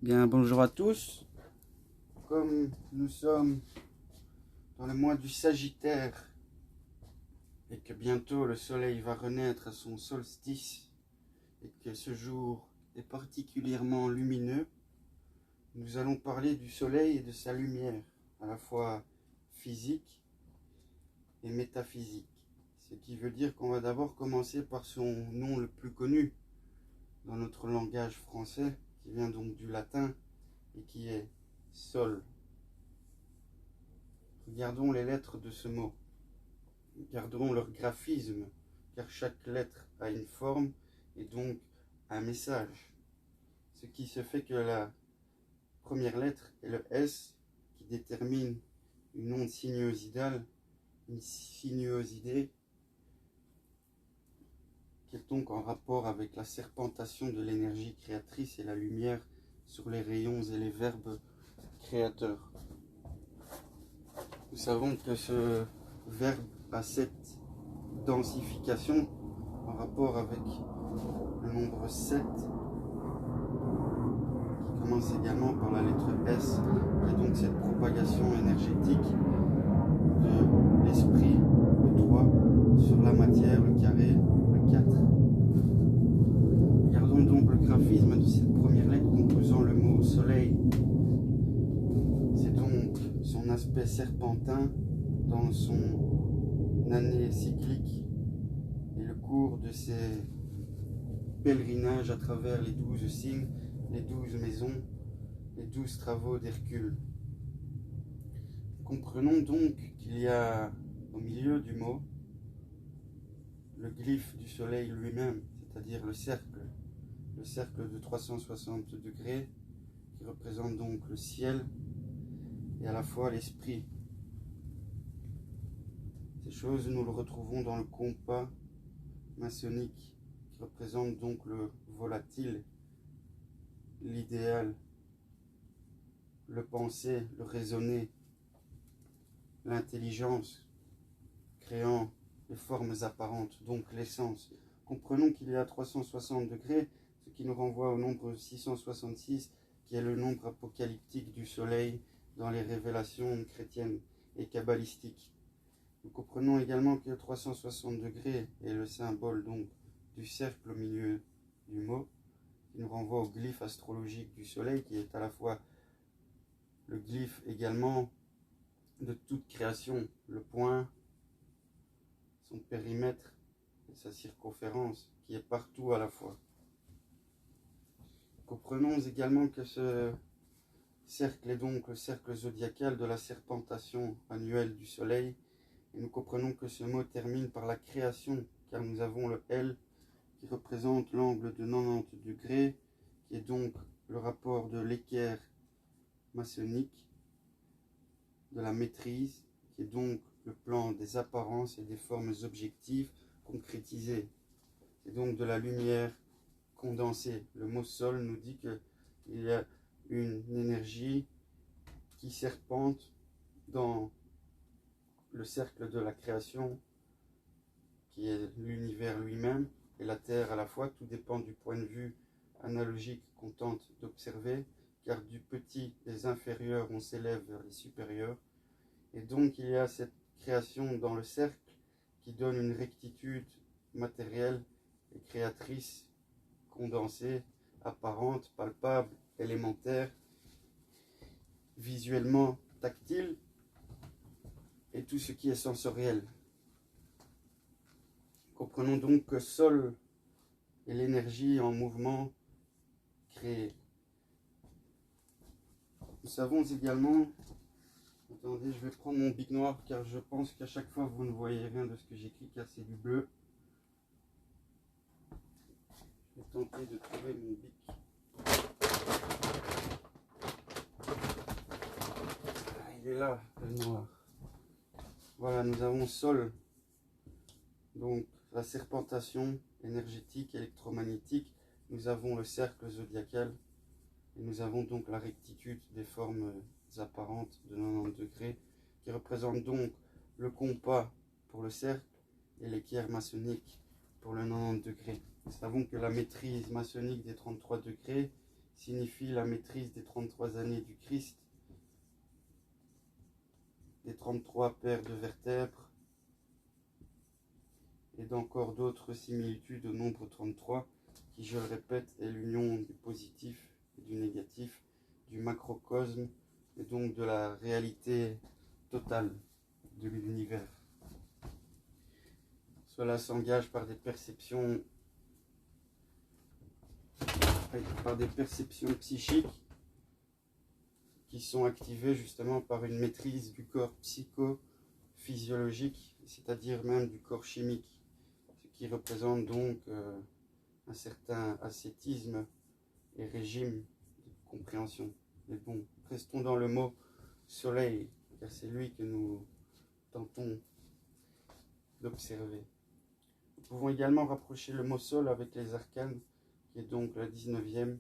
Bien, bonjour à tous. Comme nous sommes dans le mois du Sagittaire et que bientôt le soleil va renaître à son solstice et que ce jour est particulièrement lumineux, nous allons parler du soleil et de sa lumière, à la fois physique et métaphysique. Ce qui veut dire qu'on va d'abord commencer par son nom le plus connu dans notre langage français, qui vient donc du latin et qui est Sol. Regardons les lettres de ce mot. Regardons leur graphisme, car chaque lettre a une forme et donc un message. Ce qui se fait que la première lettre est le S qui détermine une onde sinuosidale, une sinuosité, qui est donc en rapport avec la serpentation de l'énergie créatrice et la lumière sur les rayons et les verbes créateurs. Nous savons que ce verbe a cette densification en rapport avec le nombre 7 qui commence également par la lettre S, qui est donc cette propagation énergétique de l'esprit, le 3, sur la matière, le carré, le 4. Regardons donc le graphisme de cette première lettre composant le mot soleil. C'est donc son aspect serpentin dans son année cyclique et le cours de ses pèlerinages à travers les 12 signes, les 12 maisons, les 12 travaux d'Hercule. Comprenons donc qu'il y a au milieu du mot le glyphe du soleil lui-même, c'est-à-dire le cercle de 360 degrés qui représente donc le ciel et à la fois l'esprit. Ces choses, nous le retrouvons dans le compas maçonnique qui représente donc le volatile, l'idéal, le penser, le raisonner, l'intelligence, créant les formes apparentes, donc l'essence. Comprenons qu'il y a 360 degrés, ce qui nous renvoie au nombre 666, qui est le nombre apocalyptique du soleil dans les révélations chrétiennes et kabbalistiques. Nous comprenons également que 360 degrés est le symbole donc du cercle au milieu du mot, qui nous renvoie au glyphe astrologique du soleil, qui est à la fois le glyphe également de toute création, le point, son périmètre et sa circonférence, qui est partout à la fois. Comprenons également que ce cercle est donc le cercle zodiacal de la serpentation annuelle du soleil, et nous comprenons que ce mot termine par la création, car nous avons le L qui représente l'angle de 90 degrés, qui est donc le rapport de l'équerre maçonnique, de la maîtrise, qui est donc le plan des apparences et des formes objectives concrétisées. C'est donc de la lumière condensée. Le mot sol nous dit qu'il y a une énergie qui serpente dans le cercle de la création, qui est l'univers lui-même et la Terre à la fois. Tout dépend du point de vue analogique qu'on tente d'observer, car du petit des inférieurs on s'élève vers les supérieurs. Et donc il y a cette création dans le cercle qui donne une rectitude matérielle et créatrice, condensée, apparente, palpable, élémentaire, visuellement tactile, et tout ce qui est sensoriel. Comprenons donc que Sol est l'énergie en mouvement créée. Nous savons également, attendez, je vais prendre mon bic noir car je pense qu'à chaque fois vous ne voyez rien de ce que j'écris car c'est du bleu. Je vais tenter de trouver mon bic. Ah, il est là, le noir. Voilà, nous avons Sol, donc la serpentation énergétique, électromagnétique. Nous avons le cercle zodiacal et nous avons donc la rectitude des formes apparentes de 90 degrés qui représente donc le compas pour le cercle et l'équerre maçonnique pour le 90 degrés. Nous savons que la maîtrise maçonnique des 33 degrés, signifie la maîtrise des 33 années du Christ, des 33 paires de vertèbres, et d'encore d'autres similitudes au nombre 33, qui, je le répète, est l'union du positif et du négatif, du macrocosme, et donc de la réalité totale de l'univers. Cela s'engage par des perceptions psychiques qui sont activées justement par une maîtrise du corps psychophysiologique, c'est-à-dire même du corps chimique, ce qui représente donc un certain ascétisme et régime de compréhension. Mais bon, restons dans le mot soleil, car c'est lui que nous tentons d'observer. Nous pouvons également rapprocher le mot sol avec les arcanes, qui est donc la 19e,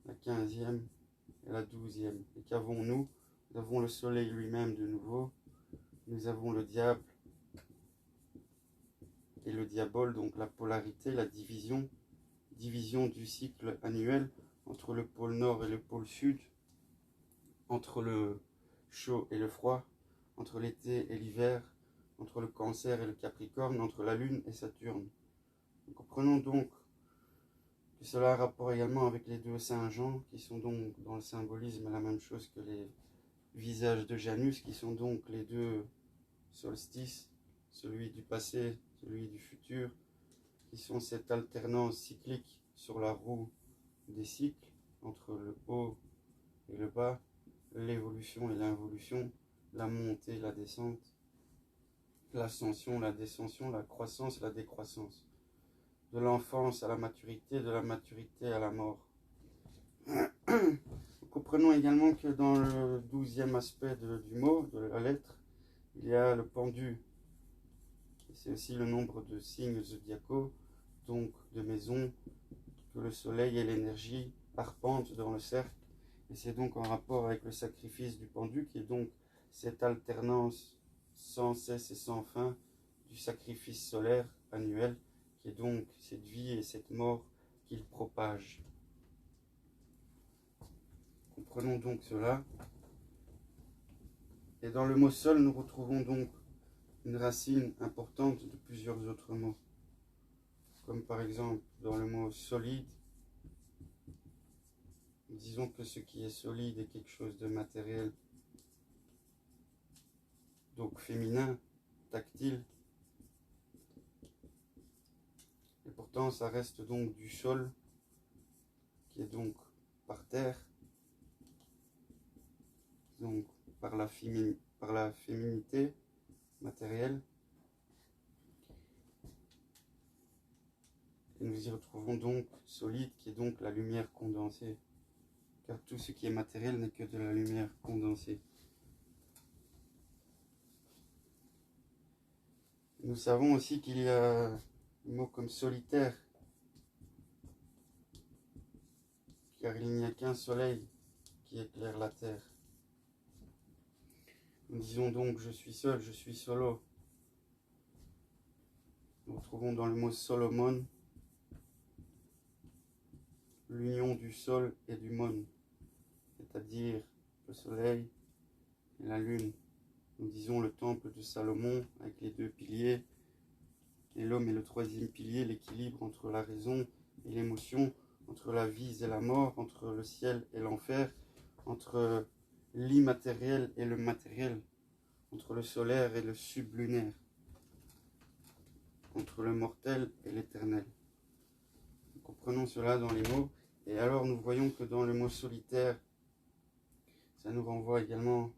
la 15e et la 12e. Et qu'avons-nous? Nous avons le soleil lui-même de nouveau, nous avons le diable et le diabole, donc la polarité, la division du cycle annuel entre le pôle nord et le pôle sud, entre le chaud et le froid, entre l'été et l'hiver, entre le cancer et le capricorne, entre la lune et Saturne. Nous comprenons donc que cela a rapport également avec les deux Saint Jean, qui sont donc dans le symbolisme la même chose que les visages de Janus, qui sont donc les deux solstices, celui du passé, celui du futur, qui sont cette alternance cyclique sur la roue des cycles, entre le haut et le bas, l'évolution et l'involution, la montée, la descente, l'ascension, la descension, la croissance, la décroissance, de l'enfance à la maturité, de la maturité à la mort. Nous comprenons également que dans le 12e aspect du mot, de la lettre, il y a le pendu. C'est aussi le nombre de signes zodiacaux, donc de maisons, que le soleil et l'énergie arpentent dans le cercle. Et c'est donc en rapport avec le sacrifice du pendu, qui est donc cette alternance sans cesse et sans fin du sacrifice solaire annuel, qui est donc cette vie et cette mort qu'il propage. Comprenons donc cela. Et dans le mot sol, nous retrouvons donc une racine importante de plusieurs autres mots. Comme par exemple dans le mot solide, disons que ce qui est solide est quelque chose de matériel, donc féminin, tactile. Et pourtant, ça reste donc du sol, qui est donc par terre, donc par la féminité matérielle. Et nous y retrouvons donc solide, qui est donc la lumière condensée. Car tout ce qui est matériel n'est que de la lumière condensée. Nous savons aussi qu'il y a un mot comme solitaire, car il n'y a qu'un soleil qui éclaire la terre. Nous disons donc je suis seul, je suis solo. Nous retrouvons dans le mot Solomon l'union du sol et du mon, c'est-à-dire le soleil et la lune. Nous disons le temple de Salomon avec les deux piliers, et l'homme est le troisième pilier, l'équilibre entre la raison et l'émotion, entre la vie et la mort, entre le ciel et l'enfer, entre l'immatériel et le matériel, entre le solaire et le sublunaire, entre le mortel et l'éternel. Nous comprenons cela dans les mots, et alors nous voyons que dans le mot solitaire, ça nous renvoie également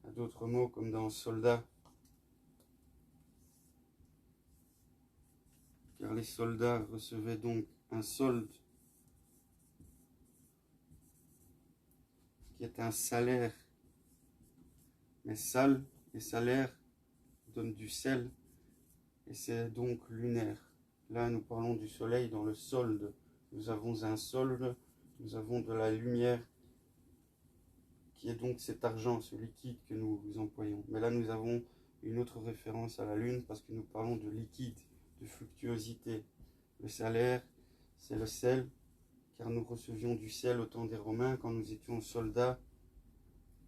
à d'autres mots comme dans soldat, car les soldats recevaient donc un solde qui est un salaire, mais sal et salaire donnent du sel, et c'est donc lunaire. Là nous parlons du soleil dans le solde, nous avons un solde, nous avons de la lumière qui est donc cet argent, ce liquide que nous employons. Mais là nous avons une autre référence à la lune parce que nous parlons de liquide, de fluctuosité. Le salaire, c'est le sel car nous recevions du ciel au temps des Romains quand nous étions soldats.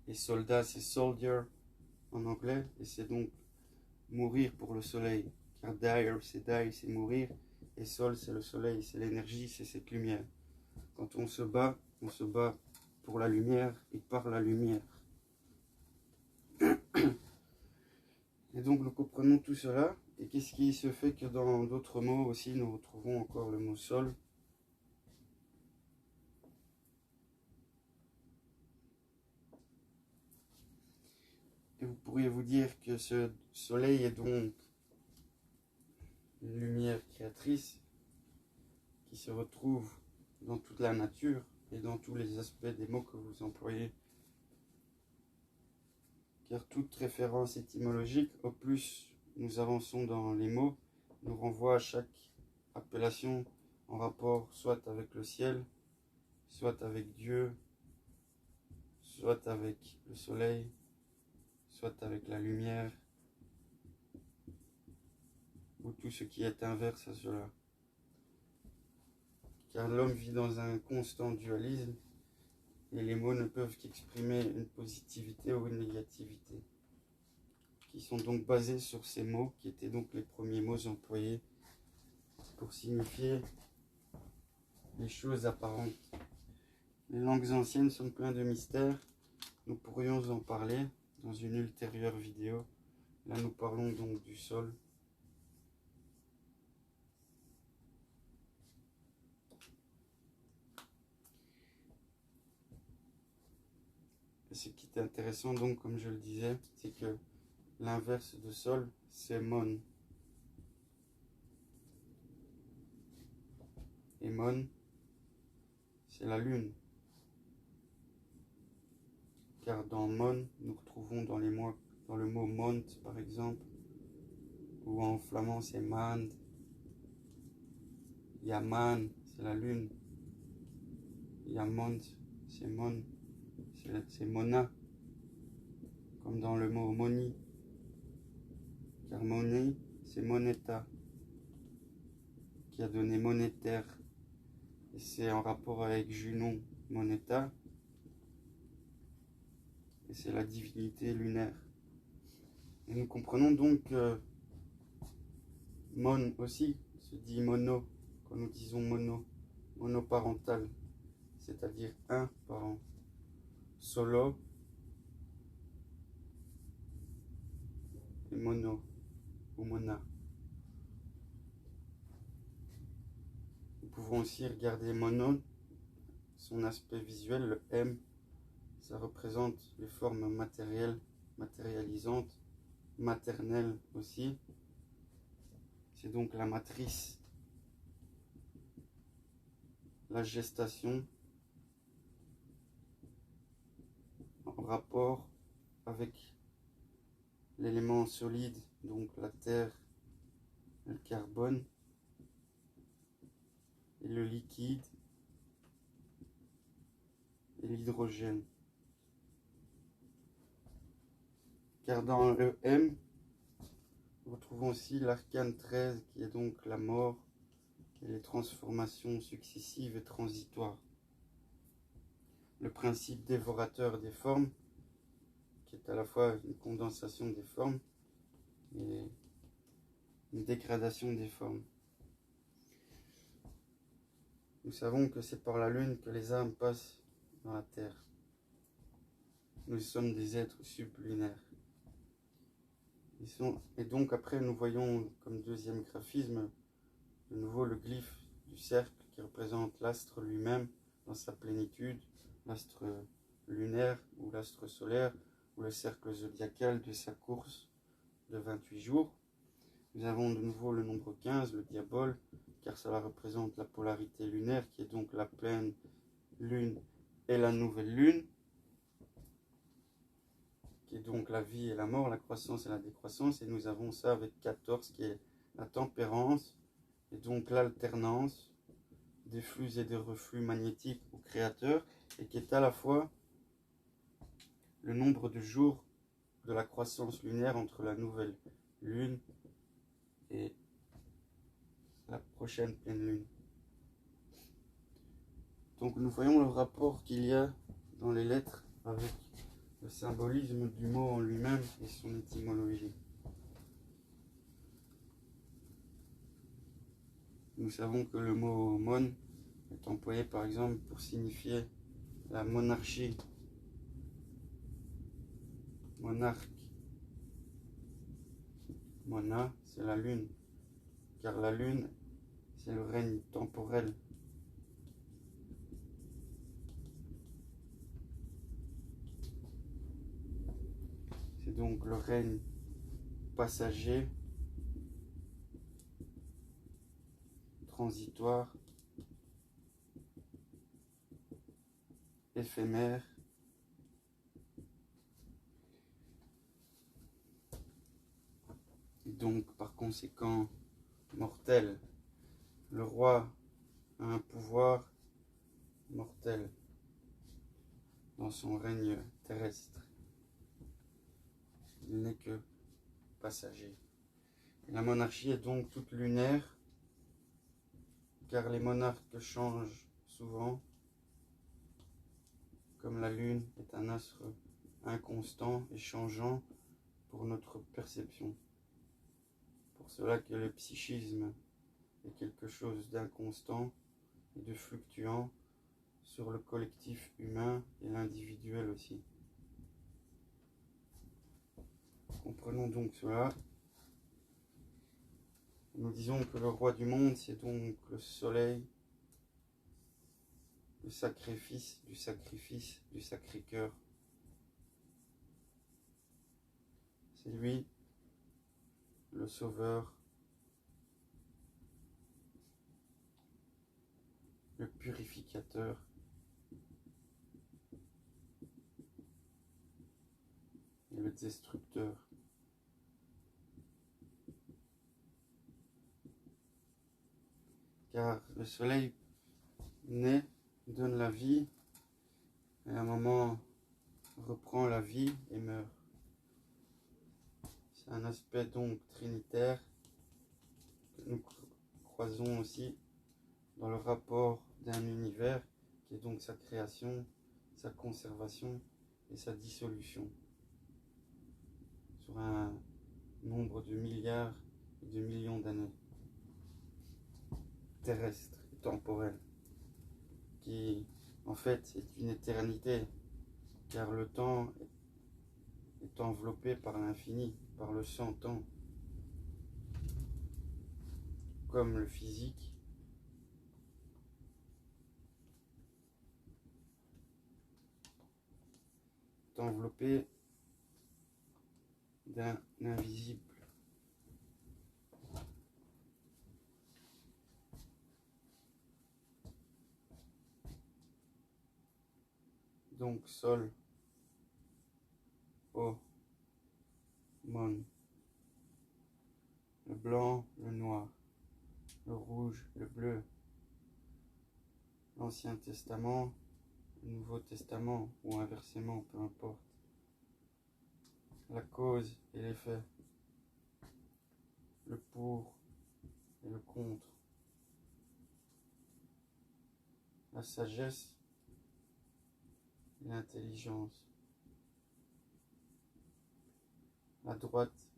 Et soldat, c'est soldier en anglais, et c'est donc mourir pour le soleil. Car dire, c'est mourir, et sol, c'est le soleil, c'est l'énergie, c'est cette lumière. Quand on se bat pour la lumière et par la lumière. Et donc nous comprenons tout cela. Et qu'est-ce qui se fait que dans d'autres mots aussi, nous retrouvons encore le mot sol. Et vous pourriez vous dire que ce soleil est donc une lumière créatrice qui se retrouve dans toute la nature et dans tous les aspects des mots que vous employez. Car toute référence étymologique, au plus nous avançons dans les mots, nous renvoie à chaque appellation en rapport soit avec le ciel, soit avec Dieu, soit avec le soleil, soit avec la lumière, ou tout ce qui est inverse à cela. Car l'homme vit dans un constant dualisme, et les mots ne peuvent qu'exprimer une positivité ou une négativité, qui sont donc basés sur ces mots, qui étaient donc les premiers mots employés pour signifier les choses apparentes. Les langues anciennes sont pleines de mystères, nous pourrions en parler dans une ultérieure vidéo. Là nous parlons donc du sol. Et ce qui est intéressant donc, comme je le disais, c'est que l'inverse de sol, c'est mon. Et mon, c'est la lune. Car dans mon, nous retrouvons dans le mot mont par exemple, ou en flamand c'est mand. Yaman, c'est la lune. Yamont, c'est mon, c'est mona, comme dans le mot moni. Car monnaie, c'est moneta, qui a donné monétaire. Et c'est en rapport avec Junon, moneta. Et c'est la divinité lunaire. Et nous comprenons donc que mon aussi se dit mono, quand nous disons monoparental, c'est-à-dire un parent. Solo et mono ou mona. Nous pouvons aussi regarder mono, son aspect visuel, le M, ça représente les formes matérielles, matérialisantes, maternelles aussi. C'est donc la matrice, la gestation, en rapport avec l'élément solide, donc la terre, le carbone, et le liquide et l'hydrogène. Car dans le M, nous retrouvons aussi l'arcane 13 qui est donc la mort et les transformations successives et transitoires. Le principe dévorateur des formes, qui est à la fois une condensation des formes et une dégradation des formes. Nous savons que c'est par la lune que les âmes passent dans la terre. Nous sommes des êtres sublunaires. Et donc après nous voyons comme deuxième graphisme de nouveau le glyphe du cercle qui représente l'astre lui-même dans sa plénitude, l'astre lunaire ou l'astre solaire ou le cercle zodiacal de sa course de 28 jours. Nous avons de nouveau le nombre 15, le diabole, car cela représente la polarité lunaire qui est donc la pleine lune et la nouvelle lune, qui est donc la vie et la mort, la croissance et la décroissance. Et nous avons ça avec 14 qui est la tempérance et donc l'alternance des flux et des reflux magnétiques au créateur, et qui est à la fois le nombre de jours de la croissance lunaire entre la nouvelle lune et la prochaine pleine lune. Donc nous voyons le rapport qu'il y a dans les lettres avec le symbolisme du mot en lui-même et son étymologie. Nous savons que le mot mon est employé par exemple pour signifier la monarchie, monarque. Mona, c'est la lune, car la lune, c'est le règne temporel. C'est donc le règne passager, transitoire, éphémère, et donc par conséquent mortel. Le roi a un pouvoir mortel dans son règne terrestre. Il n'est que passager. Et la monarchie est donc toute lunaire, car les monarques changent souvent, comme la lune est un astre inconstant et changeant pour notre perception. Pour cela que le psychisme est quelque chose d'inconstant et de fluctuant sur le collectif humain et l'individuel aussi. Comprenons donc cela. Nous disons que le roi du monde, c'est donc le soleil, le sacrifice, du Sacré-Cœur. C'est lui, le sauveur, le purificateur, et le destructeur. Car le soleil naît, donne la vie, et à un moment reprend la vie et meurt. C'est un aspect donc trinitaire que nous croisons aussi dans le rapport d'un univers qui est donc sa création, sa conservation et sa dissolution sur un nombre de milliards et de millions d'années terrestres et temporelles, qui en fait est une éternité, car le temps est enveloppé par l'infini, par le sans-temps, comme le physique est enveloppé d'un invisible. Donc sol, O, mon, le blanc, le noir, le rouge, le bleu, l'Ancien Testament, le Nouveau Testament, ou inversement, peu importe. La cause et l'effet, le pour et le contre, la sagesse et l'intelligence, la droite,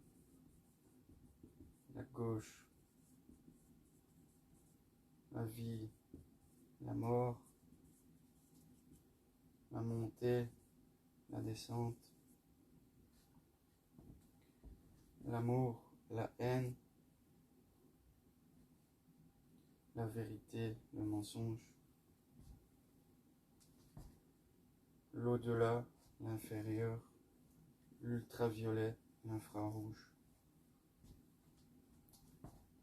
la gauche, la vie, la mort, la montée, la descente, l'amour, la haine, la vérité, le mensonge, l'au-delà, l'inférieur, l'ultraviolet, l'infrarouge,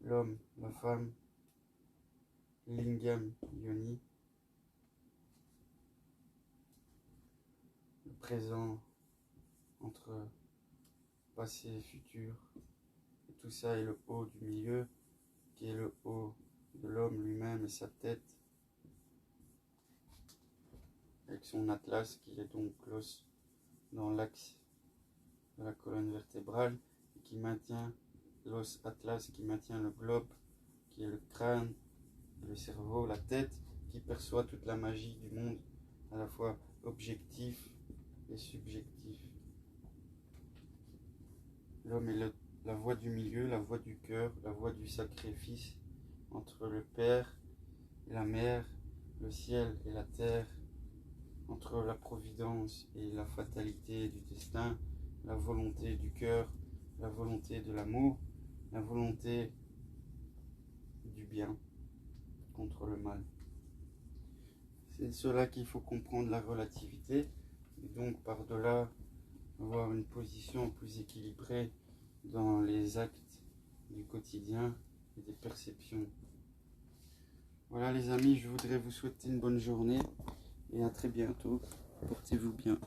l'homme, la femme, lingam, yoni, le présent entre passé et futur, et tout ça est le haut du milieu, qui est le haut de l'homme lui-même et sa tête, avec son atlas qui est donc l'os dans l'axe de la colonne vertébrale, et qui maintient l'os atlas qui maintient le globe, qui est le crâne, le cerveau, la tête, qui perçoit toute la magie du monde, à la fois objectif et subjectif. L'homme est la voie du milieu, la voie du cœur, la voie du sacrifice entre le Père et la Mère, le ciel et la terre, entre la providence et la fatalité du destin, la volonté du cœur, la volonté de l'amour, la volonté du bien contre le mal. C'est cela qu'il faut comprendre la relativité, et donc par-delà avoir une position plus équilibrée dans les actes du quotidien et des perceptions. Voilà les amis, je voudrais vous souhaiter une bonne journée et à très bientôt. Portez-vous bien.